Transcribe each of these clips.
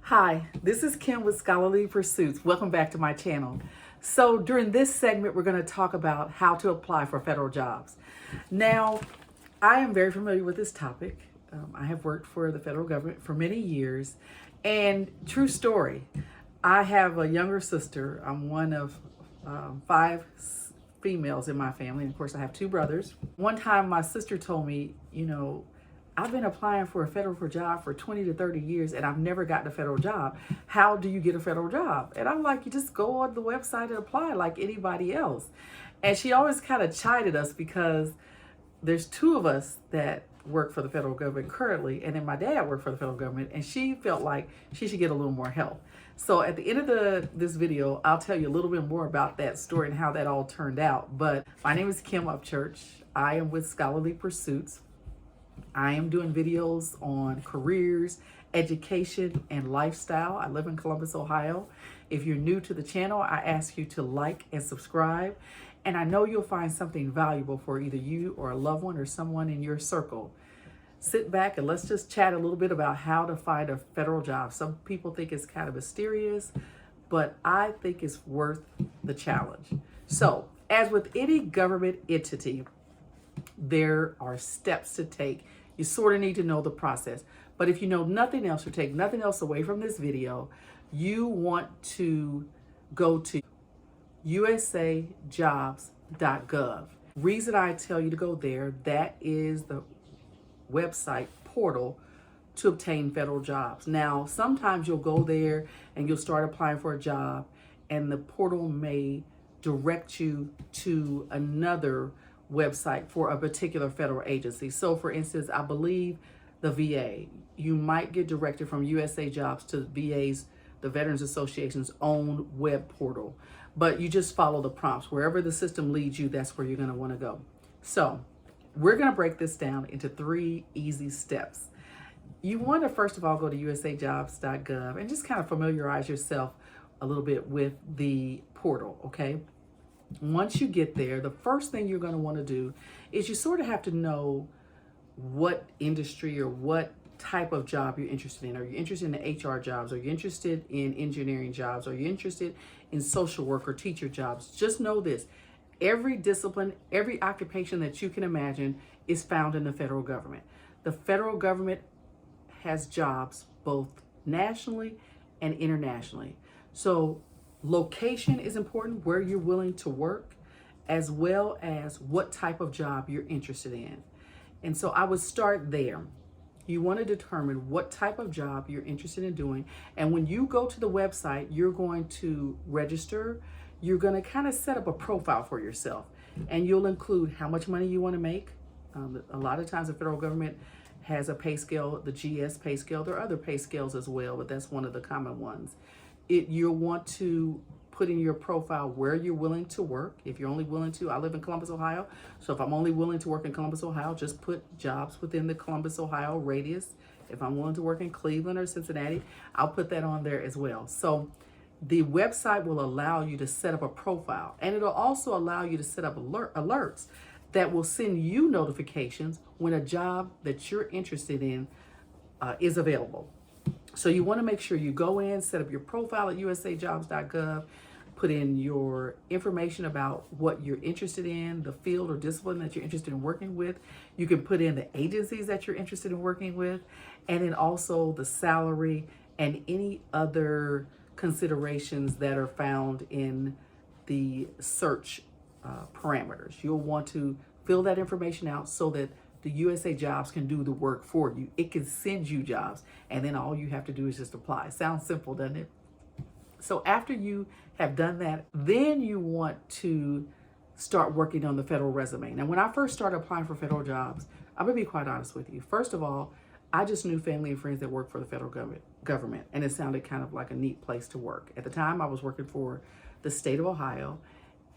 Hi, this is Kim with Scholarly Pursuits. Welcome back to my channel. So during this segment, we're going to talk about how to apply for federal jobs. Now, I am very familiar with this topic. I have worked for the federal government for many years, and true story, I have a younger sister. I'm one of five females in my family, and of course I have two brothers. One time my sister told me, I've been applying for a federal job for 20 to 30 years and I've never gotten a federal job. How do you get a federal job? And I'm like, you just go on the website and apply like anybody else. And she always kind of chided us because there's two of us that work for the federal government currently, and then my dad worked for the federal government, and she felt like she should get a little more help. So at the end of this video, I'll tell you a little bit more about that story and how that all turned out. But my name is Kim Upchurch. I am with Scholarly Pursuits. I am doing videos on careers, education, and lifestyle. I live in Columbus, Ohio. If you're new to the channel, I ask you to like and subscribe. And I know you'll find something valuable for either you or a loved one or someone in your circle. Sit back and let's just chat a little bit about how to find a federal job. Some people think it's kind of mysterious, but I think it's worth the challenge. So, as with any government entity, there are steps to take. You sort of need to know the process. But if you know nothing else or take nothing else away from this video, you want to go to usajobs.gov. Reason I tell you to go there, that is the website portal to obtain federal jobs. Now, sometimes you'll go there and you'll start applying for a job and the portal may direct you to another website for a particular federal agency. So for instance, I believe the VA, you might get directed from USA Jobs to VA's, the Veterans Association's own web portal, but you just follow the prompts. Wherever the system leads you, that's where you're going to want to go. So we're going to break this down into 3 easy steps. You want to first of all go to usajobs.gov and just kind of familiarize yourself a little bit with the portal, okay? Once you get there, the first thing you're going to want to do is you sort of have to know what industry or what type of job you're interested in. Are you interested in the HR jobs? Are you interested in engineering jobs? Are you interested in social work or teacher jobs? Just know this. Every discipline, every occupation that you can imagine is found in the federal government. The federal government has jobs both nationally and internationally. So location is important, where you're willing to work, as well as what type of job you're interested in. And so I would start there. You want to determine what type of job you're interested in doing. And when you go to the website, you're going to register. You're going to kind of set up a profile for yourself. And you'll include how much money you want to make. A lot of times the federal government has a pay scale, the GS pay scale. There are other pay scales as well, but that's one of the common ones. You'll want to put in your profile where you're willing to work. If you're only willing to, I live in Columbus, Ohio. So if I'm only willing to work in Columbus, Ohio, just put jobs within the Columbus, Ohio radius. If I'm willing to work in Cleveland or Cincinnati, I'll put that on there as well. So the website will allow you to set up a profile, and it'll also allow you to set up alerts that will send you notifications when a job that you're interested in is available. So you want to make sure you go in, set up your profile at usajobs.gov, put in your information about what you're interested in, the field or discipline that you're interested in working with. You can put in the agencies that you're interested in working with, and then also the salary and any other considerations that are found in the search parameters. You'll want to fill that information out so that the USA Jobs can do the work for you. It can send you jobs, and then all you have to do is just apply. Sounds simple, doesn't it? So after you have done that, then you want to start working on the federal resume. Now, when I first started applying for federal jobs, I'm gonna be quite honest with you. First of all, I just knew family and friends that worked for the federal government, and it sounded kind of like a neat place to work. At the time, I was working for the state of Ohio,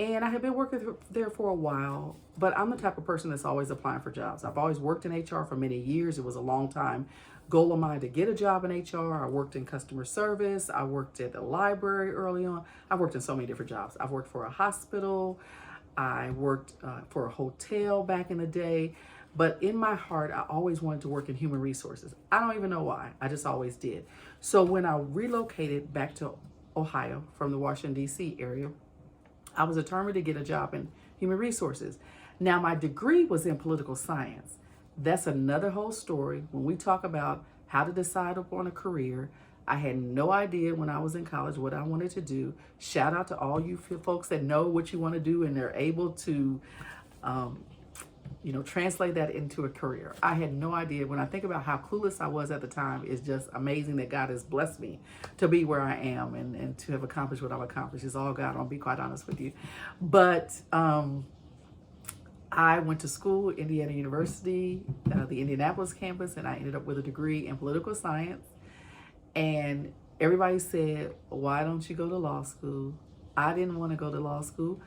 and I had been working there for a while, but I'm the type of person that's always applying for jobs. I've always worked in HR for many years. It was a long time goal of mine to get a job in HR. I worked in customer service. I worked at the library early on. I worked in so many different jobs. I've worked for a hospital. I worked for a hotel back in the day. But in my heart, I always wanted to work in human resources. I don't even know why. I just always did. So when I relocated back to Ohio from the Washington, D.C. area, I was determined to get a job in human resources. Now, my degree was in political science. That's another whole story. When we talk about how to decide upon a career, I had no idea when I was in college what I wanted to do. Shout out to all you folks that know what you want to do and they're able to, translate that into a career. I had no idea. When I think about how clueless I was at the time, it's just amazing that God has blessed me to be where I am and to have accomplished what I've accomplished. It's all God, I'll be quite honest with you. But I went to school, Indiana University, the Indianapolis campus, and I ended up with a degree in political science. And everybody said, why don't you go to law school? I didn't want to go to law school.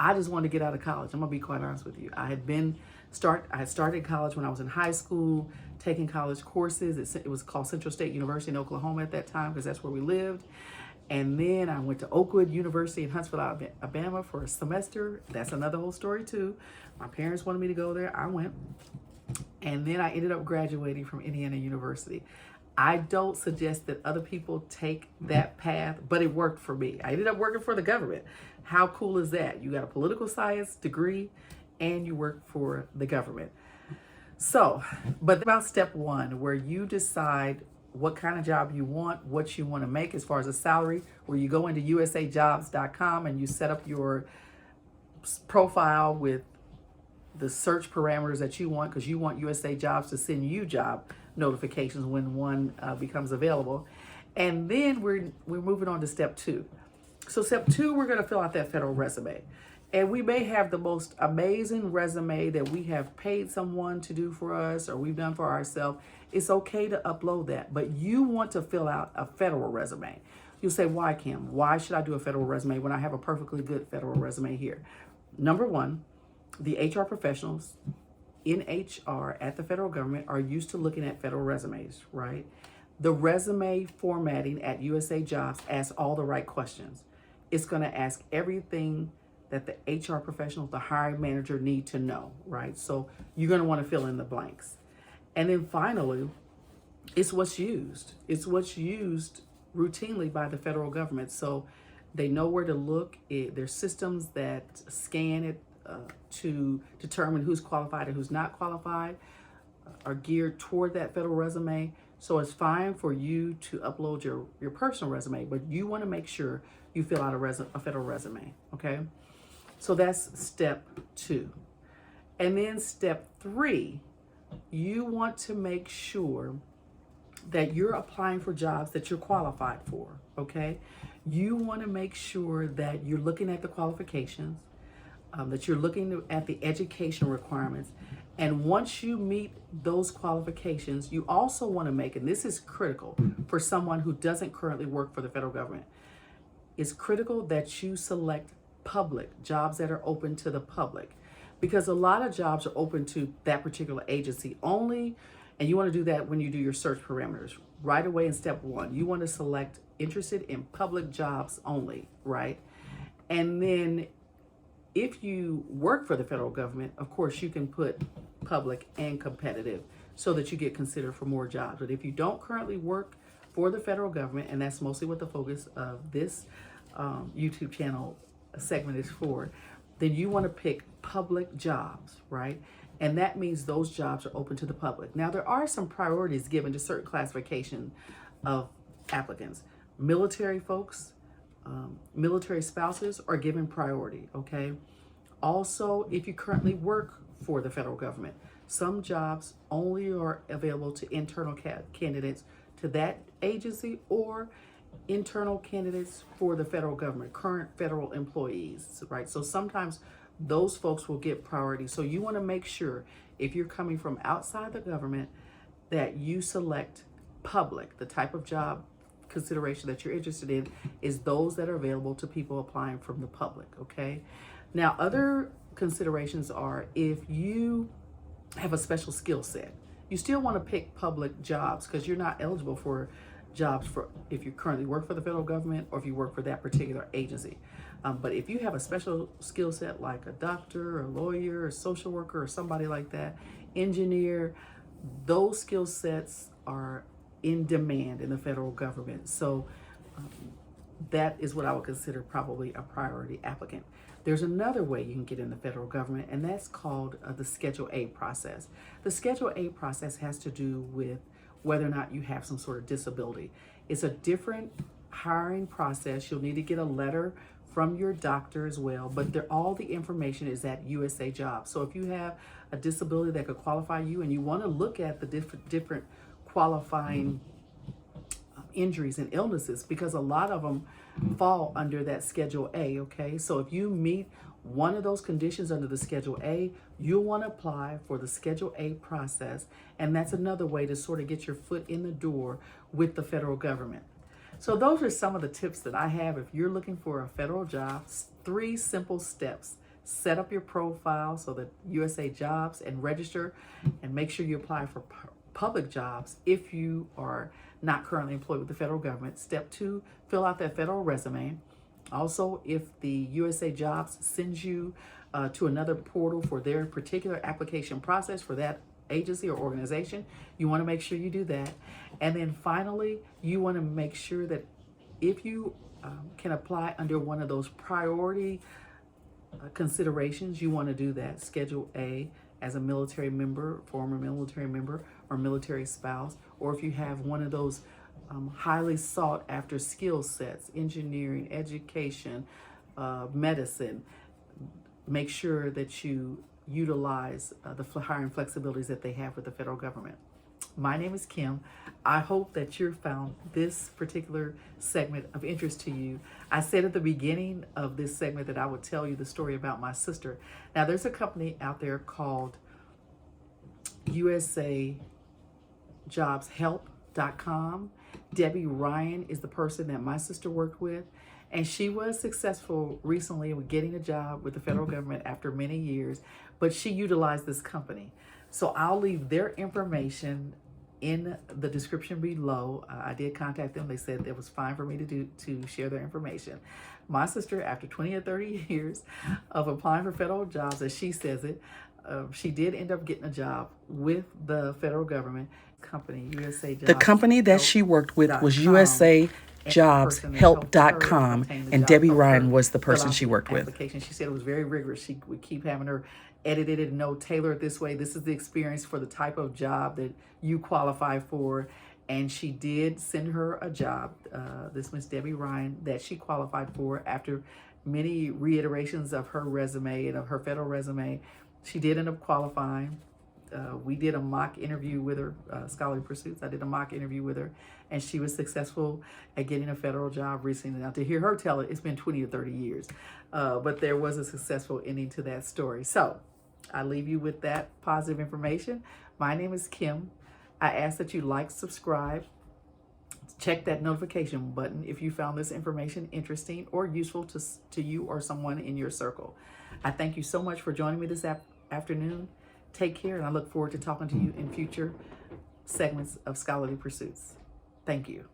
I just wanted to get out of college. I'm gonna be quite honest with you. I had started college when I was in high school, taking college courses. It was called Central State University in Oklahoma at that time because that's where we lived. And then I went to Oakwood University in Huntsville, Alabama for a semester. That's another whole story too. My parents wanted me to go there. I went. And then I ended up graduating from Indiana University. I don't suggest that other people take that path, but it worked for me. I ended up working for the government. How cool is that? You got a political science degree and you work for the government. So, but about step one, where you decide what kind of job you want, what you want to make as far as a salary, where you go into usajobs.com and you set up your profile with the search parameters that you want, because you want USA Jobs to send you job notifications when one becomes available. And then we're moving on to step two. So step two, we're going to fill out that federal resume. And we may have the most amazing resume that we have paid someone to do for us or we've done for ourselves. It's okay to upload that, but you want to fill out a federal resume. You'll say, why, Kim? Why should I do a federal resume when I have a perfectly good federal resume here? Number one, the HR professionals in HR at the federal government are used to looking at federal resumes, right? The resume formatting at USA Jobs asks all the right questions. It's going to ask everything that the HR professional, the hiring manager need to know, right? So you're going to want to fill in the blanks. And then finally, it's what's used. It's what's used routinely by the federal government. So they know where to look. There's systems that scan it to determine who's qualified and who's not qualified, are geared toward that federal resume. So it's fine for you to upload your personal resume, but you want to make sure you fill out a federal resume, okay? So that's step two. And then step three, you want to make sure that you're applying for jobs that you're qualified for, okay? You want to make sure that you're looking at the qualifications, that you're looking at the education requirements. And once you meet those qualifications, you also want to make, and this is critical for someone who doesn't currently work for the federal government, it's critical that you select public jobs that are open to the public, because a lot of jobs are open to that particular agency only. And you want to do that when you do your search parameters right away in step one. You want to select interested in public jobs only, right? And then if you work for the federal government, of course, you can put public and competitive so that you get considered for more jobs. But if you don't currently work for the federal government, and that's mostly what the focus of this YouTube channel segment is for, then you want to pick public jobs, right? And that means those jobs are open to the public. Now, there are some priorities given to certain classification of applicants. Military folks, military spouses are given priority, okay? Also, if you currently work for the federal government, some jobs only are available to internal candidates to that agency or internal candidates for the federal government, current federal employees, right? So sometimes those folks will get priority. So you want to make sure if you're coming from outside the government that you select public. The type of job consideration that you're interested in is those that are available to people applying from the public, okay? Now, other considerations are if you have a special skill set, you still want to pick public jobs because you're not eligible for jobs for if you currently work for the federal government or if you work for that particular agency. But if you have a special skill set like a doctor, a lawyer, a social worker, or somebody like that, engineer. Those skill sets are in demand in the federal government. So that is what I would consider probably a priority applicant. There's another way you can get in the federal government, and that's called the Schedule A process. The Schedule A process has to do with whether or not you have some sort of disability. It's a different hiring process. You'll need to get a letter from your doctor as well, but all the information is at USA Jobs. So if you have a disability that could qualify you and you want to look at the different qualifying injuries and illnesses, because a lot of them fall under that Schedule A, okay? So if you meet one of those conditions under the Schedule A, you'll want to apply for the Schedule A process, and that's another way to sort of get your foot in the door with the federal government. So those are some of the tips that I have if you're looking for a federal job. 3 simple steps. Set up your profile so that USA Jobs and register, and make sure you apply for public jobs if you are not currently employed with the federal government. Step 2, fill out that federal resume. Also, if the USA Jobs sends you to another portal for their particular application process for that agency or organization, you want to make sure you do that. And then finally, you want to make sure that if you can apply under one of those priority considerations, you want to do that. Schedule A as a military member, former military member, or military spouse, or if you have one of those highly sought after skill sets, engineering, education, medicine, make sure that you utilize the hiring flexibilities that they have with the federal government. My name is Kim. I hope that you found this particular segment of interest to you. I said at the beginning of this segment that I would tell you the story about my sister. Now, there's a company out there called USAJobsHelp.com. Debbie Ryan is the person that my sister worked with, and she was successful recently with getting a job with the federal government after many years, but she utilized this company. So I'll leave their information in the description below. I did contact them. They said it was fine for me to share their information. My sister, after 20 or 30 years of applying for federal jobs, as she says it, she did end up getting a job with the federal government company, USA Jobs. The company that she worked with was USAJobsHelp.com, and Debbie Ryan was the person she worked with. She said it was very rigorous. She would keep having her edited it, no, tailor it this way. This is the experience for the type of job that you qualify for. And she did send her a job, this Miss Debbie Ryan, that she qualified for after many reiterations of her resume and of her federal resume. She did end up qualifying. We did a mock interview with her, Scholarly Pursuits. I did a mock interview with her, and she was successful at getting a federal job recently. Now, to hear her tell it, it's been 20 or 30 years, but there was a successful ending to that story. So I leave you with that positive information. My name is Kim. I ask that you like, subscribe, check that notification button if you found this information interesting or useful to you or someone in your circle. I thank you so much for joining me this afternoon. Take care, and I look forward to talking to you in future segments of Scholarly Pursuits. Thank you.